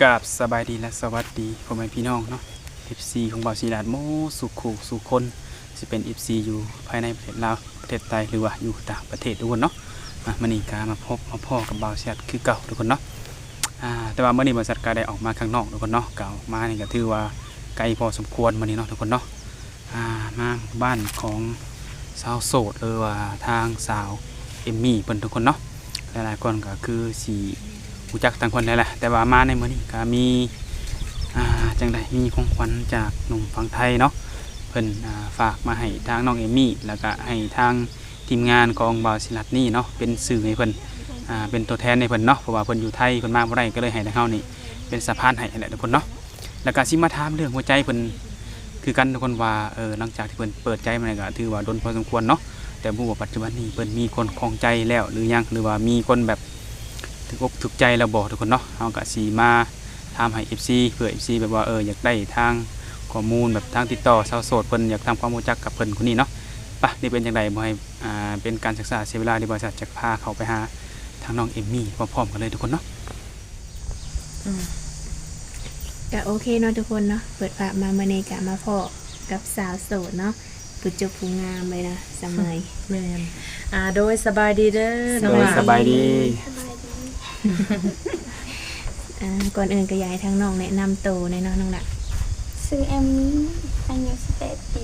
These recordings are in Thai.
กับสบายดีและสวัสดีพ่อแม่พี่น้องเนาะ FC ของบ่าวศิลาดโมสุขคนจะเป็น FC อยู่ภายในประเทศลาวประเทศไทยหรือว่าอยู่ต่างประเทศทุกคนเนาะมื้อนี้ก็มาพบมาพ่อกับบ่าวศิลาดคือเก่าทุกคนเนาะแต่ว่ามื้อนี้บ่าวศิลาดก็ได้ออกมาข้างนอกทุกคนเนาะก็ออกมานี่ก็ถือว่าไกลพอสมควรมื้อนี้เนาะทุกคนเนาะมาบ้านของสาวโสดหรือว่าทางสาวเอมมี่เพิ่นทุกคนเนาะหลายๆคนก็คือสิรู้จักต่างคนได้แหละแต่ว่ามาในมื้อนี้ก็มีจังไดมีของขวัญจากหนุ่มฝั่งไทยเนาะเพิ่นฝากมาให้ทางน้องเอมมี่แล้วก็ให้ทางทีมงานของบ่าวศิลัดนี่เนาะเป็นสื่อให้เพิ่นเป็นตัวแทนให้เพิ่นเนาะเพราะว่าเพิ่นอยู่ไทยเพิ่นมาบ่ได้ก็เลยให้ทางเฮานี่เป็นสะพานให้แหละทุกคนเนาะแล้วก็สิมาถามเรื่องหัวใจเพิ่นคือกันทุกคนว่าหลังจากที่เพิ่นเปิดใจมาก็ถือว่าโดนพอสมควรเนาะแต่บ่รู้ว่าปัจจุบันนี้เพิ่นมีคนครองใจแล้วหรือยังหรือว่ามีคนแบบถูกอกถูกใจแล้วบ่ทุกคนเนาะเฮาก็สิมาถามให้ FC เพื่อ FC แบบว่าอยากได้ทางข้อมูลแบบทางติดต่อสาวโสดเพิ่นอยากทำความรู้จักกับเพิ่นคนนี้เนาะปะนี่เป็นจังไดบ่ให้เป็นการศึกษาเสียเวลาที่บริษัทจะพาเขาไปหาทางน้องเอมมี่พร้อมๆกันเลยทุกคนเนาะก็โอเคเนาะทุกคนเนาะเปิดภาพมาเมื่อนี้ก็มาพอกับสาวโสดเนาะผู้จบผู้งามเลยนะสมัย แม่นโดยสบายดีเด้อน้องหลาน สบายดี ก่อนอื่นก็อยากให้ทั้งน้องแนะนำตัวในอยเนาะน้องละ ชื่อแอมมี่อายุ18 ปี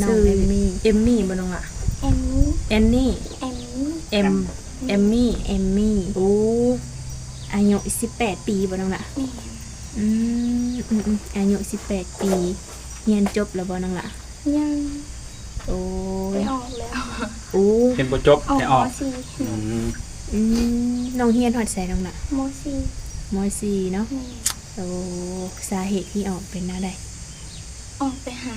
น้อง ชื่อ เอมมี่ เอมมี่บ่น้องล่ะ แอมมี่ แอนนี่ แอมมี่ เอมมี่ เอมมี่ โอ้ อายุ18 ปีบ่น้องละ แม่ อายุ18 ปีเรียนจบแล้วบ่น้องละ ยัง โอ้ ไป ย ออกแล้ว โอ้ เป็นบ่จบ ออก ได้ ม ออก สี่ น้องเฮียนฮอดไสน้องละ มสี่ ม .4 เนาะ แม่ โอ้สาเหตุที่ออกเป็นอะไร ออกไปหา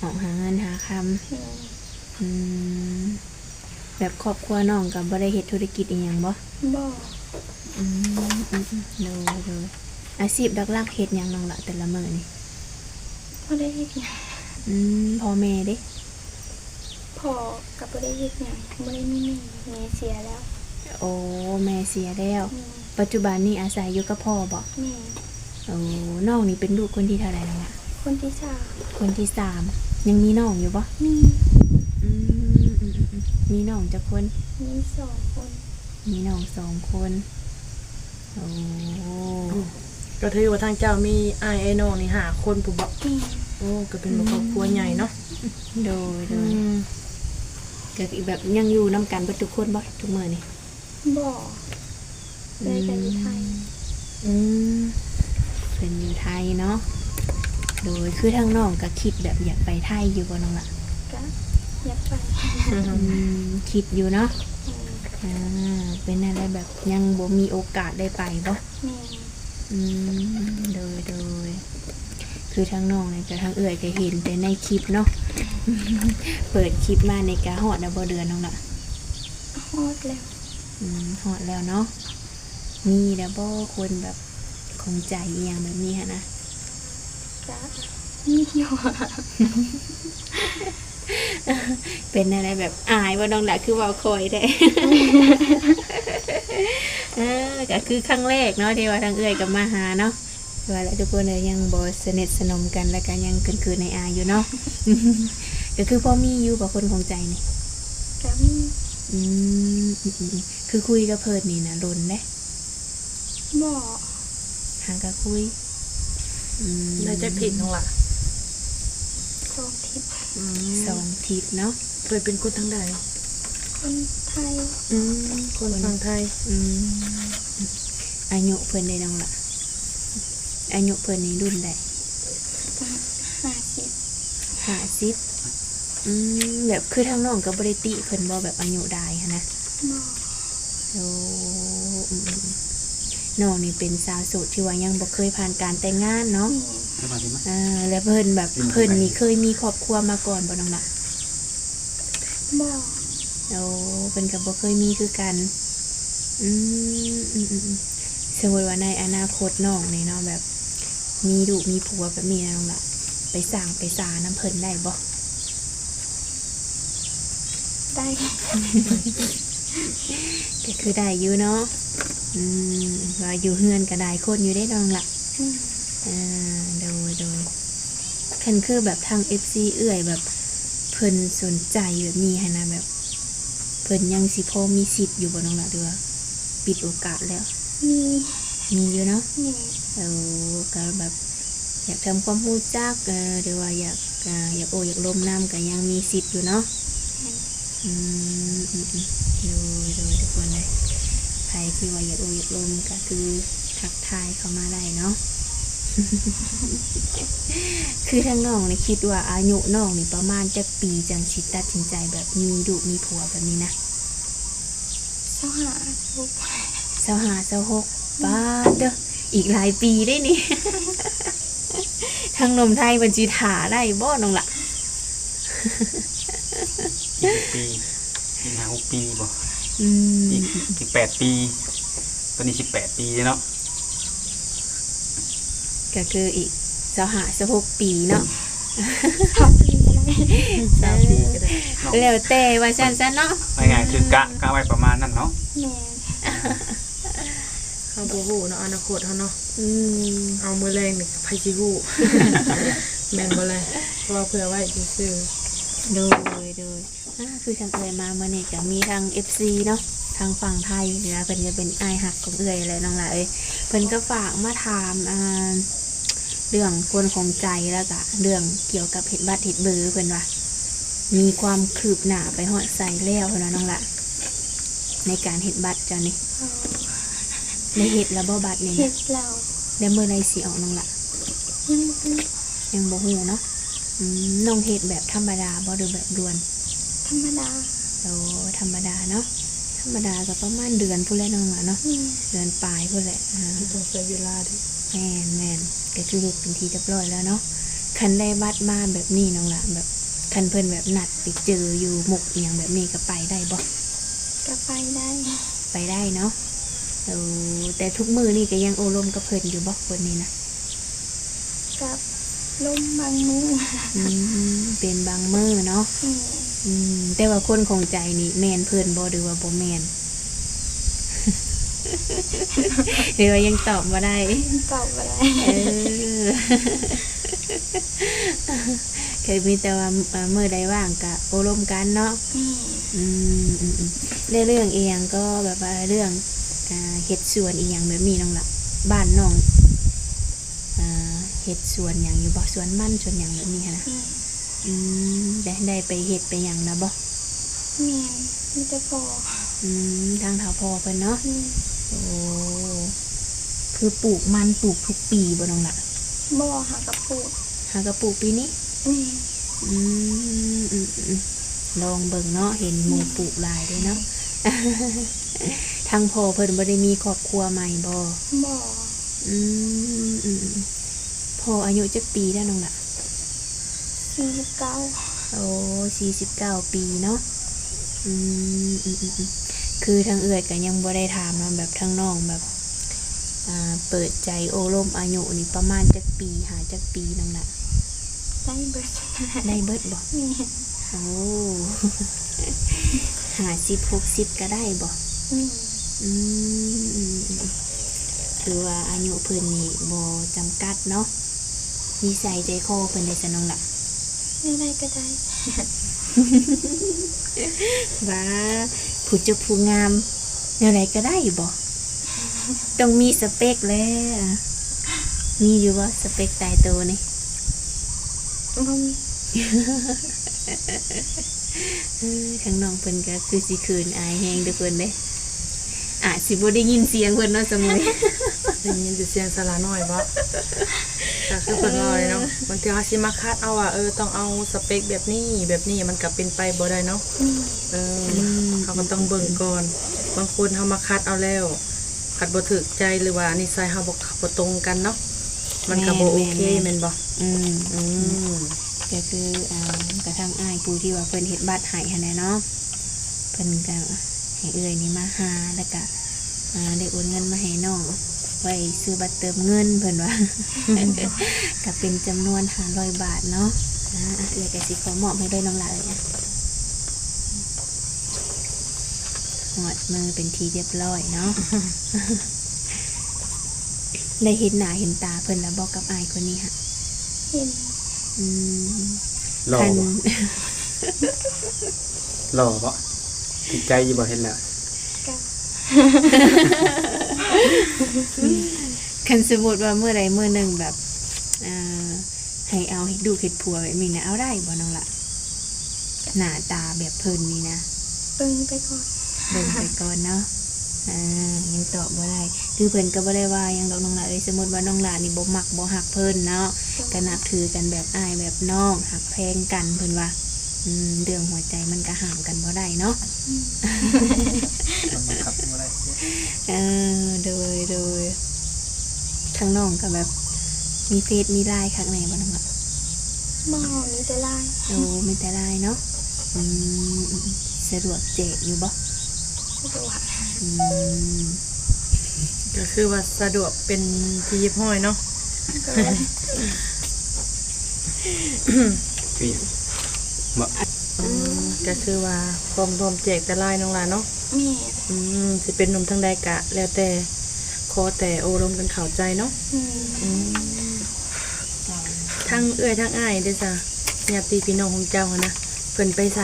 ออกหาเงินหาค แม่ ำแบบครอบครัวน้องกับบ่ได้เฮ็ดธุรกิจอีหยังบ่ บอก เลยอาชีพหลักๆเฮ็ดหยังน้องละแต่ละมื้อนี่ พอได้เฮ็ดหยัง พ่อแม่เด้ พอกับพอได้เฮ็ดหยังบ่ได้มีแม่เสียแล้ว โอ้แม่เสียแล้ว แม่ ปัจจุบันนี้อาศัยอยู่กับพ่อบ่ แม่ โอ้น้องนี่เป็นลูกคนที่เท่าไหร่แล้วล่ะ คนที่สาม คนที่สามยังมีน้องอยู่บ่ มี มีน้องจักคน มี2 คน มีน้อง2 คนโอ้ ก็ถือว่าทางเจ้ามีอ้ายไอ้น้องนี่5คนผู้บ่ แม่ โอ้ก็เป็นครอบครัวใหญ่เนาะ โดยก็แบบยังอยู่นํกันเบิดทุกคนบ่ทุกมื้อนี่ บอกเลยกันที่ไทย เป็นอยู่ไทยเนาะ โดยคือทางน้องก็คิดแบบอยากไปไทยอยู่บ่น้องล่ะ ก็อยากไป คิดอยู่เนาะ แม่ เป็นอะไรแบบยังบ่มีโอกาสได้ไปบ่ แม่ โดยคือทางน้องเนี่ยก็ทางเอื้อยก็เห็นแต่ในคลิปเนาะ เปิดคลิปมาในกะฮอดนะบ่เดือนน้องล่ะ ฮอดแล้ว ฮอดแล้วเนาะ มีแล้วบ่คนแบบคงใจอีหยังแบบนี้ฮะนะ จ้ะมีอยู่ เป็นอะไรแบบอายว่าน้องละคือเว่าคอยได้ ก็คือครั้งแรกเนาะที่ว่าทางเอื้อยกับมาหาเนาะว่าแล้วทุกคนเลยยังบ่สนิทสนมกันแล้วก็ยังคือในอายอยู่เนาะ ก็คือพ่อมีอยู่กับคนของใจนี่ ก็มี คือคุยกับเพิ่นนี่นะลนเด้ บอก หางก็คุย ได้จักผิดน้องล่ะ 2 ทิศ 2 ทิศเนาะ เพิ่นเป็นคนทางใด คนไทย คนฝั่งไทย อายุเพิ่นได้น้องละอายุเพิ่นนี่รุ่นใด 50แบบคือทางน้องก็บ่ได้ติเพิ่นบ่แบบอายุได้หันนะ บอก โอ้น้องนี่เป็นสาวโสดที่ว่ายังบ่เคยผ่านการแต่งงานเนาะ สบายดีมั้ย แล้วเพิ่นแบบเพิ่นนี่เคยมีครอบครัวมาก่อนบ่น้องล่ะ บอก โอ้เพิ่นก็บ่เคยมีคือกันสมมุติว่าในอนาคตน้องนี่เนาะแบบ มีลูกมีผัวแบบนี้นะน้องล่ะไปสร้างไปสาน้ำเพิ่นได้บ่ ได้ ก็คือได้อยู่เนาะอืมว่าอยู่เฮือนก็ได้คนอยู่ได้น้องล่ะ อืม โดยคันคือแบบทาง FC เอื้อยแบบเพิ่นสนใจแบบนี้หั้นนะแบบเพิ่นยังสิพอมีสิทธิ์อยู่บ่น้องล่ะหรือว่าปิดโอกาสแล้ว มี มีอยู่เนาะ แม่ ก็แบบอยากทำความรู้จักหรือว่าอยากอยากลมน้ำก็ยังมีสิทธิ์อยู่เนาะอืมโดยทุกคนเลยใครที่ว่าอยากอยากลมก็คือทักทายเข้ามาได้เนาะ คือทั้งน้องนี่คิดว่าอายุน้องนี่ประมาณจะปีจังสิตัดสินใจแบบมีลูกมีผัวแบบนี้นะ เศร้าหาลูก 25 26ป้าดเด้ออีกหลายปีได้นี่ ทางหนมไทยบัญชีถาได้บ่น้องละ อีกปีอีก5-6ปีบ่ อืม อีก8 ปี ตอนนี้18 ปีแล้วเนาะ ก็คืออีก25 26 ปีเนาะ ชอบปีก็ได้ 3 ปีก็ได้ เนาะ แล้วแต่ว่าซั่นๆเนาะ ง่ายๆคือกะไว้ประมาณนั้นเนาะ แม่ เฮาบ่ฮู้เนาะอนาคตเฮาเนาะ อืม เอามื้อแรงนี่ไผสิฮู้ แม่นบ่เลยเพราะว่าเผื่อไว้ซื่อ โดยคือทางเอ่ยมาเมื่อนี้ก็มีทาง FC เนาะทางฝั่งไทยหรือว่าเพิ่นจะเป็นอ้ายหักของเอ่ยเลยน้องละเอ้ยเพิ่นก็ฝากมาถามเรื่องคนของใจแล้วก็เรื่องเกี่ยวกับเฮ็ดบัตรเฮ็ดเบอร์เพิ่นว่ามีความคืบหน้าไปฮอดใส่แล้วเพิ่นว่าน้องละในการเฮ็ดบัตรเจ้านี่ เอา ได้เฮ็ดแล้วบ่บัตรนี่ เฮ็ นะ ดแล้ว แล้วมื้อใดสิออกน้องละ ยังบ่รู้ ยังบ่ฮู้เนาะน้องเฮ็ดแบบธรรมดาบ่หรือแบบด่วน ธรรมดา โอ้ธรรมดาเนาะธรรมดาก็ประมาณเดือนพุ่นแหละน้องละเนาะ แม่ เดือนปลายพุ่นแหละๆต้องใช้เวลาดิ แม่นก็คือเฮ็ดเป็นทีเรียบร้อยแล้วเนาะคันได้บัตรมาแบบนี้น้องละแบบคันเพิ่นแบบนัดไปเจออยู่หมกอหย่างแบบนี้ก็ไปได้บ่ ก็ไปได้ ไปได้เนาะแต่ทุกมื้อนี่ก็ยังโอลมกับเพิ่นอยู่บ่คนนี้นะ กับลมบางมือ เป็นบางมื้อเนาะ แม่ แต่ว่าคนของใจนี่แม่นเพิ่นบ่หรือว่าบ่แม่น หรือว่ายังตอบบ่ได้ ตอบบ่ได้ เคยมีแต่ว่ามื้อใดว่างก็โอลมกันเนาะ แม่ เรื่องอีหยังก็แบบว่าเรื่องเฮ็ดสวนอีหยังแบบนี้น้องล่ะบ้านน้องเฮ็ดสวนหยังอยู่บ่สวนมันสวนหยังแบบนี้หั้นนะ แม่ ได้ไปเฮ็ดไปหยังนะบ่ แม่มีแต่พอ ทางเฒ่าพ่อเพิ่นเนาะ แม่ โอ้คือปลูกมันปลูกทุกปีบ่น้องล่ะ บ่หากับปลูก หากระปลูกปีนี้ แม่ อืมลองเบิ่งเนาะเห็นหมู่ปลูกหลายเด้เนาะ ทางพ่อเพิ่นบ่ได้มีครอบครัวใหม่บ่ บ่ อืมพ่ออายุจักปีแล้วน้องล่ะ 49 โอ้49 ปีเนาะคือทางเอื้อยก็ยังบ่ได้ถามเนาะแบบทางน้องแบบเปิดใจโอลมอายุนี่ประมาณจักปีหาจักปีน้องล่ะ ได้เบิด ได้เบิดบ่ แม่ โอ้ 50-60ก็ได้บ่ แม่ อืมถือว่าอายุเพิ่นนี่บ่จำกัดเนาะนิสัยใจคอเพิ่นได้ซะน้องล่ะ ได้ก็ได้ ว่าผู้เจุผู้งามแนวไหนก็ได้บ่ต้องมีสเปคแล้วมีอยู่บ่สเปคตายตัวนี่ บ่มี ทางน้องเพิ่นก็คือสิคืนอายแฮงทุกคนเด้อาจสิบ่ได้ยินเสียงเพิ่นเนาะสมมุติ ได้ยินแต่เสียงสลาน้อยบ่ก็คือเพิ่นว่าเลยเนาะบางทีเฮาสิมาคาดเอาว่าต้องเอาสเปคแบบนี้มันก็เป็นไปบ่ได้เนาะ เขาก็ต้องเบิ่งก่อน บางคนเขามาคัดเอาแล้วคัดบ่ถูกใจหรือว่านิสัยเขาบ่ตรงกันเนาะ มันก็บ่โอเคแม่นบ่ อืม ก็ ก็คือกระทั่งอ้ายผู้ที่ว่าเพิ่นเฮ็ดบัตรให้หั่นแหละเนาะเพิ่นก็ให้เอื้อยนี่มาหาแล้วก็ได้โอนเงินมาให้น้องไว้ซื้อบัตรเติมเงินเพิ่นว่า ก็เป็นจำนวน500 บาทเนาะเอื้อยก็สิขอมอบให้ด้วยน้องหลานเลยนะ หอดมือเป็นทีเรียบร้อยเนาะ ได้เห็นหน้าเห็นตาเพิ่นแล้วบอกกับอายคนนี้ฮะ เห็น อืม หล่อ คัน บ่หล่อบ่ติดใจอยู่บ่เห็นแล้ว กะ คันสมมุติว่าเมื่อใดมื้อหนึงแบบอ่าให้เอาให้ดูเฮ็ดผัวแบบนี้นะเอาได้บ่น้องล่ะหน้าตาแบบเพิ่นนี่นะ เบิ่งไปก่อน เบิ่งไปก่อนเนาะยังตอบบ่ได้คือเพิ่นก็บ่ได้ว่าหยังดอกน้องหลาสมมุติว่าน้องหลานี่บ่มักบ่ฮักเพิ่นเนาะก็นับถือกันแบบอ้ายแบบน้องฮักแพงกันเพิ่นว่าเรื่องหัวใจมันก็ห้ามกันบ่ได้เนาะ มันบังคับบ่ได้ โดยทางน้องก็แบบมีเฟซมีไลน์ข้างในบ่น้องล่ะ บ่มีแต่ลาย โอ้มีแต่ไลน์เนาะสะดวกแจกอยู่บ่ สะดวก อืม ก็คือว่าสะดวกเป็นที่ยิบห้อยเนาะ ก็ คือหยังบ่ ก็คือว่าพร้อมแจกแต่ลายน้องหลานเนาะ แม่ สิเป็นหนุ่มทางใดกะ แล้วแต่ขอแต่โอารมณ์กันเข้าใจเนาะ ทั้งเอื้อยทั้งอ้ายเด้อจ้ะญาติพี่น้องของเจ้าหั่นนะเพิ่นไปไส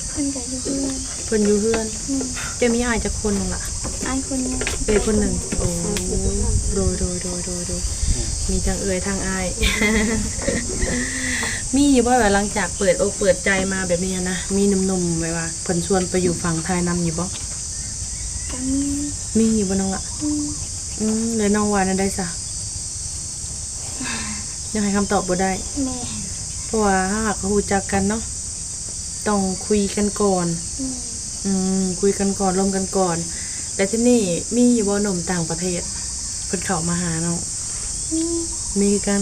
เพิ่นก็อยู่เพื่อน เพิ่นอยู่เฮือน อืม จะมีอ้ายจักคนนึงล่ะ อ้ายคนหนึง เอื้อยคนหนึ่งโอ้โดยมีทั้งเอื้อยทั้งอ้าย มีอยู่บ่ว่าหลังจากเปิดอกเปิดใจมาแบบนี้นะมีหนุ่มๆไว้ว่าเพิ่นชวนไปอยู่ฝั่งไทยนำอยู่บ่ ก็มีมีอยู่บ่น้องล่ะ อืม แล้วน้องว่านั่นได้ซะยังให้คำตอบบ่ได้ แม่ เพราะว่าถ้าหากรู้จักกันเนาะต้องคุยกันก่อน อืม คุยกันก่อนร่วมกันก่อน แต่ที่นี่มีอยู่บ่หนุ่มต่างประเทศเพิ่นเข้ามาหาเนาะ มี มีกัน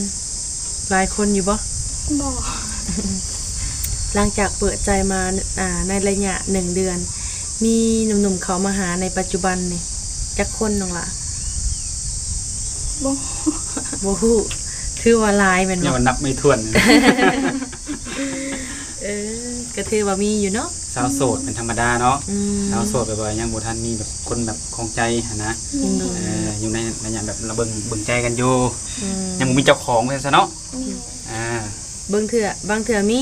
หลายคนอยู่บ่ บ่ หลังจากเปิดใจมาในระยะ1 เดือน มีหนุ่มๆเขามาหาในปัจจุบันนี่จักคนน้องล่ะ บ่ บ่ฮู้ถือว่าหลายแม่น อย่า บ่ ว่านับไม่ถ้วนเลย ก็ถือว่ามีอยู่เนาะ สาวโสดเป็นธรรมดาเนาะ อืม สาวโสดแบบว่ายังบ่ทันมีแบบคนแบบของใจหันนะ อืม อยู่ในระยะแบบเราเบิ่งใจกันอยู่ อืม ยังบ่มีเจ้าของเลยซะเนาะ แม่ อ่า บางเทื่อมี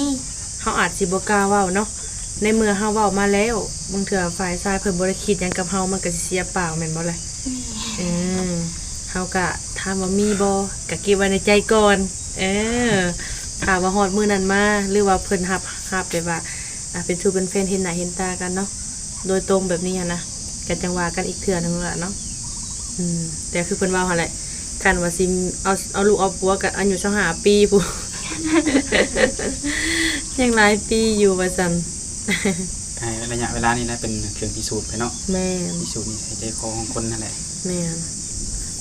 เฮาอาจสิบ่กล้าเว้าเนาะในเมื่อเฮาเว้ามาแล้วบางเทื่อฝ่ายชายเพิ่นบ่ได้คิดหยังกับเฮามันก็สิเสียเปล่าแม่นบ่ล่ะ แม่ เฮาก็ถามว่ามีบ่ก็เก็บไว้ในใจก่อนถ้าว่าฮอดมื้อนั้นมาหรือว่าเพิ่นรับแบบว่าเป็นชูเป็นแฟนเห็นหน้าเห็นตากันเนาะโดยตรงแบบนี้หันนะก็จังว่ากันอีกเทื่อนึงล่ะเนาะแต่คือเพิ่นว่าหั่นแหละกันว่าสิเอาลูกเอาผัวกันอายุ25 ปีพุ ยังหลายปีอยู่ว่าซั่น ให้ระยะเวลานี้นะเป็นเครื่องพิสูจน์ไปเนาะ แม่น พิสูจน์นิสัยใจคอของคนนั่นแหละ แม่น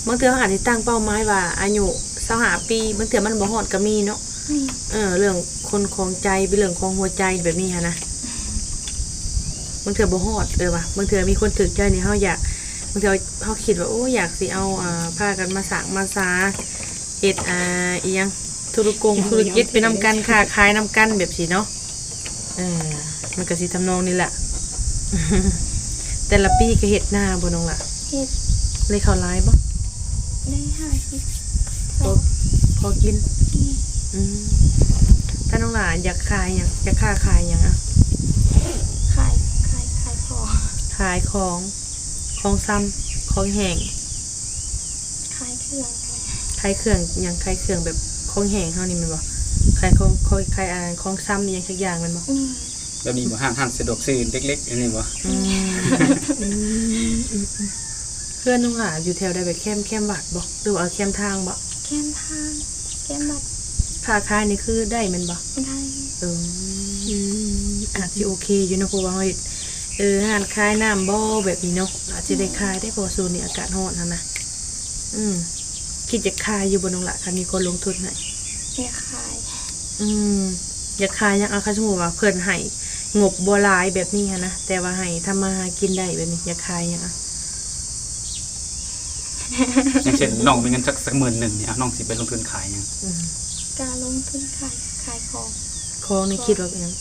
บางเทื่อเขาอาจสิตั้งเป้าหมายว่าอายุ25 ปีบางเทื่อมันบ่ฮอดก็มีเนาะ แม่ เรื่องคนของใจเป็นเรื่องของหัวใจแบบนี้ค่ะนะบางเถื่อบ่ฮอดว่ะบางเถื่อมีคนถึกใจนี่เฮาอยากบางเถื่อเฮาคิดว่าโอ้อยากสิเอาพากันมาสร้างมาสาเฮ็ดอีหยังธุรกิจไปนำกันค้าขายนำกันแบบสิเนาะมันก็สิทำนองนี้แหละ แต่ละปีก็เฮ็ดหน้าบ่น้องล่ะ เฮ็ด เลยเข้าหลายบ่ ได้50 พอกินถ้าน้องหลานอยากขายหยังอยากค้าขายหยังอะ ขายพอ ขายของซ้ำของแห้ง ขายเครื่อง ขายเครื่องหยังขายเครื่องแบบของแห้งเฮานี่แมันบ่ขายของซ้ำนี่หยังสักอย่างแมันบ่ แบบนี้บ่ห้างสะดวกซื้อเล็กๆอันนี้บ่ เพื่อนน้องหลานอยู่แถวใดแบบแคมวัดบ่หรือว่าเอาแคมทางบ่ แก้มทางแก้มบัตร ค้าขายนี่คือได้แม่นบ่ ได้ อาจสิโอเคอยู่เนาะเพราะว่าเฮาร้านขายน้ำบ่แบบนี้เนาะอาจสิได้ขายได้เพอโซนนี้อากาศร้อนหั่นนะคิดจะขายอยู่บ่น้องหละคันมีคนลงทุนให้ อยากขาย อยากขายหยังเอาค่ะสมมุติว่าเพิ่นให้งบบ่หลายแบบนี้หันนะแต่ว่าให้ทำมาหากินได้แบบนี้อยากขายหยังอะ อย่างเช่นน้องมีเงินสัก10,000นี่น้องสิไปลงทุนขายหยัง การลงทุนขายของ ของนี่คิดว่าเป็นหยัง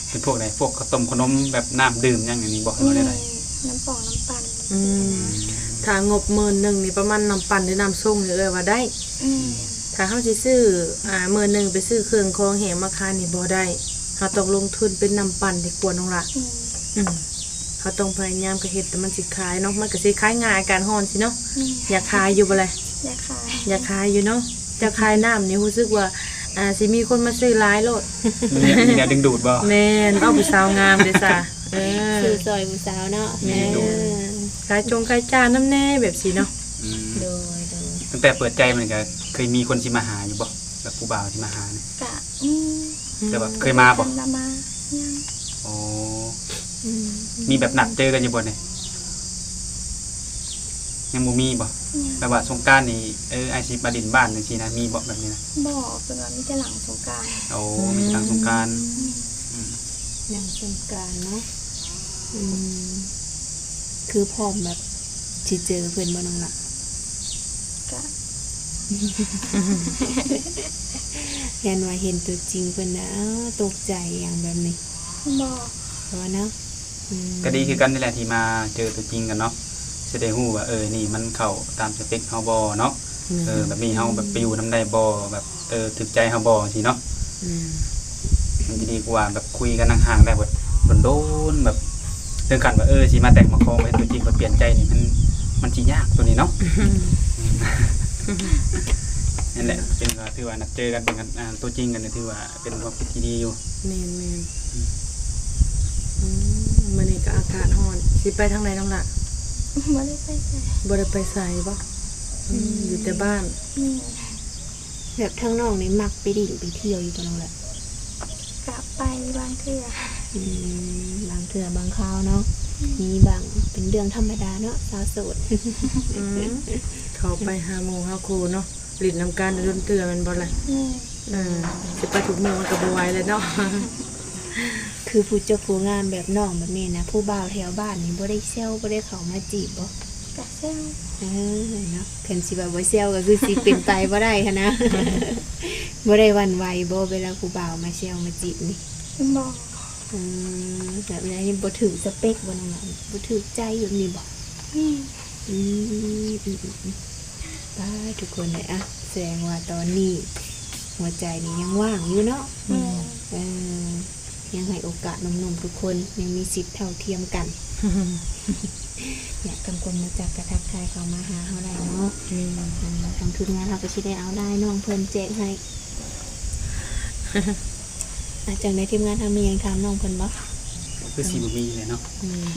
เป็นพวกไหนพวกข้าวต้มขนมแบบน้ำดื่มอย่างนี้บอกเราได้ไร น้ำปองน้ำปั่น ถ้างบ10,000นี่ประมาณน้ำปั่นหรือน้ำส้มนี่ว่าได้ อืม ถ้าเฮาสิซื้อ10,000ไปซื้อเครื่องของแหงมาขายนี่บ่ได้เฮาต้องลงทุนเป็นน้ำปั่นดีกว่าน้องล่ะ อืม เขาต้องพยายามกระเฮ็ดแต่มันสิขายเนาะมันก็สิขายง่ายอาการฮ้อนสิเนาะ อืม อยากขายอยู่บ่เลย อยากขาย อยากขายอยู่เนาะจะขายน้ำนี่รู้สึกว่าสิมีคนมาซื้อหลายโลด มีแนวดึงดูดบ่ แม่นเอาผู้สาวงามเด้อจ้ะเออ ซื้อซอยผู้สาวเนาะ แม่ เออ ขายขายจานน้ำแน่แบบสิเนาะ อืม โดย ตั้งแต่เปิดใจมันก็เคยมีคนสิมาหาอยู่บ่แบบผู้บ่าวที่มาหาเนี่ย กะอืม แต่แบบเคยมาบ่ ละมายัง โอ้ อืม มีแบบนัดเจอกันอยู่บ่เนี่ยยังบ่มีบ่ ยัง แบบว่าสงกรานต์นี่ไอซีมาดินบ้านจังซี่นะมีบ่แบบนี้นะ บอกเป็นว่ามีแต่หลังสงกรานต์ โอ้มีทางสงกรานต์ อย่างสงกรานต์เนาะอืมคือพร้อมแบบสิเจอเพิ่นบ่น้องล่ะ กะ เห็นว่าเห็นตัวจริงเพิ่นนะอ้าวตกใจอย่างแบบนี้ บอก เพราะว่าเนาะอืม ก็ดีคือกันนี่แหละที่มาเจอตัวจริงกันเนาะจะได้ฮู้ว่านี่มันเข้าตามสเปคเฮาบ่เนาะแบบนี้เฮาแบบไปอยู่นำได้บ่แบบถึกใจเฮาบ่สิเนาะ มันจะดีกว่าแบบคุยกันห่างๆได้แบบโดนๆแบบเรื่องกันว่าสิมาแต่งมาคองไปตัวจริงมาเปลี่ยนใจนี่มันสิยากตัวนี้เนาะนั่นแหละเป็นว่าถือว่านัดเจอกันเป็นกันตัวจริงกันเนี่ยถือว่าเป็นความคิดที่ดีอยู่ แม่นมื้อนี้ก็อากาศร้อนสิไปทางไหนน้องล่ะ ไม่ได้ไปไหน บ่ได้ไปไสบ่อยู่แต่บ้าน อืม แบบทั้งน้องนี่มักไปดิ่งไปเที่ยวอยู่บ่น้องล่ะ กะไปบางเทื่อบ างเทื่อบางคราวเนาะมีบางเป็นเรื่องธรรมดาเนาะสาวโสด เขาไปหาหมู่หาครูเนาะหลินนำการดนเตือมันบ่ล่ะ อืม สิไปทุกมื้อมันก็บ่ไหวเลยเนาะ คือผู้เจ้าผู้งามแบบน้องแบบนี้นะผู้บ่าวแถวบ้านนี่บ่ได้เซลบ่ได้เข้ามาจีบบ่ กะเซล เนาะคันสิว่าบ่เซลก็คือสิเป็นไปบ่ได้หันนะ บ่ได้หวั่นไหวบ่เวลาผู้บ่าวมาเซลมาจีบนี่ บอก แบบนี้บ่ถึงสเปคบ่น้องล่ะบ่ถึกใจแบบนี้บ่ อืม อืมไปทุกคนเลยอะแสดงว่าตอนนี้ หัวใจนี่ยังว่างอยู่เนาะ อืม เออยังให้โอกาสหนุ่มๆทุกคนยังมีสิทธิ์เท่าเทียมกัน อยากทำคนมาจากกระทักทายเขามาหาเขาได้เนาะทางทีมงานเราก็ชิได้เอาได้น้องเพิ่นแจ้งให้ จากในทีมงานทำมียังทำน้องเพิ่นบ่ คือสิบ่มีเลยเนาะ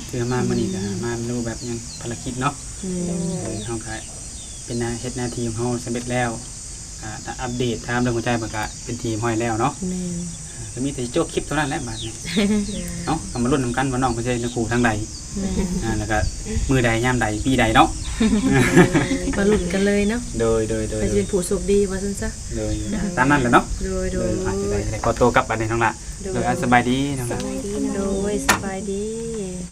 คือมามื้อนี้ก็มาดูแบบยังภารกิจเนาะเฮาก็เป็นเฮ็ดหน้าที่ของเฮาสำเร็จแล้วถ้าอัปเดตถามเรื่องหัวใจมันก็เป็นทีมห้อยแล้วเนาะ แม่น ก็มีแต่โจกคลิปเท่านั้นแหละบาดนี้ เนาะเอามาลุ้นนำกันว่าน้องเพิ่นสิได้ครูทางใด แม่น แล้วก็มือใดยามใดปีใดเนาะ มาลุ้นกันเลยเนาะ โดย ใครจะเป็นผู้โชคดีว่าซั่นซะ โดยตามนั้นแหละเนาะ โดย โดยอาจจะได้ขอตัวกลับบัดนี้ทั้งละโดยอันสบายดีทั้งละ สบายดีนะ โดยสบายดี